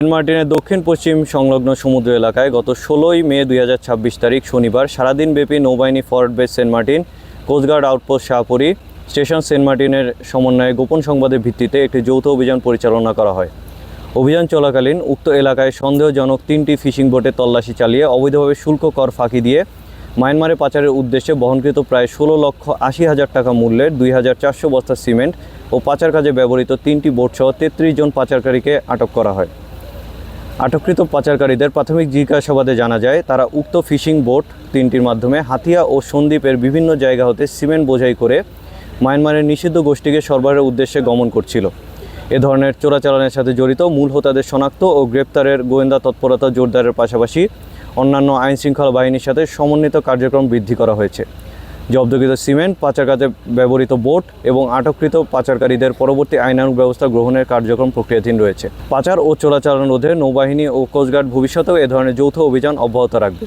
Saint মার্টিনের দক্ষিণ পশ্চিম সংলগ্ন সমুদ্র এলাকায় গত 16ই মে 2026 তারিখ শনিবার সারাদিনব্যাপী নৌবাহিনী forward base Saint Martin, coastguard outpost Shahpuri, station Saint মার্টিনের সমন্বয়ে গোপন সংবাদের ভিত্তিতে একটি যৌথ অভিযান পরিচালনা করা হয়। অভিযান চলাকালীন উক্ত এলাকায় সন্দেহজনক 3টি ফিশিং বোটে তল্লাশি চালিয়ে অবৈধভাবে শুল্ক কর ফাঁকি দিয়ে মায়ানমারে পাচারের উদ্দেশ্যে বহনকৃত প্রায় 16,80,000 টাকা মূল্যের 2,400 বস্তা সিমেন্ট ও পাচার কাজে ব্যবহৃত 3টি বোটসহ 33 জন পাচারকারীকে আটক করা হয়। আটককৃত পাচারকারীদের প্রাথমিক জিজ্ঞাসাবাদে জানা যায়, তারা উক্ত ফিশিং বোট 3টির মাধ্যমে হাতিয়া ও সন্দ্বীপের বিভিন্ন জায়গা হতে সিমেন্ট বোঝাই করে মায়ানমারের নিষিদ্ধ গোষ্ঠীকে সরবরাহের উদ্দেশ্যে গমন করছিল। এ ধরনের চোরাচালানের সাথে জড়িত মূল হোতাদের শনাক্ত ও গ্রেপ্তারের গোয়েন্দা তৎপরতা জোরদারের পাশাপাশি অন্যান্য আইনশৃঙ্খলা বাহিনীর সাথে সমন্বিত কার্যক্রম বৃদ্ধি করা হয়েছে। জব্দকৃত সিমেন্ট, পাচার কাজে ব্যবহৃত বোট এবং আটককৃত পাচারকারীদের পরবর্তী আইনানুগ ব্যবস্থা গ্রহণের কার্যক্রম প্রক্রিয়াধীন রয়েছে। পাচার ও চোরাচালান রোধে নৌবাহিনী ও কোস্টগার্ড ভবিষ্যতেও এ ধরনের যৌথ অভিযান অব্যাহত রাখবে।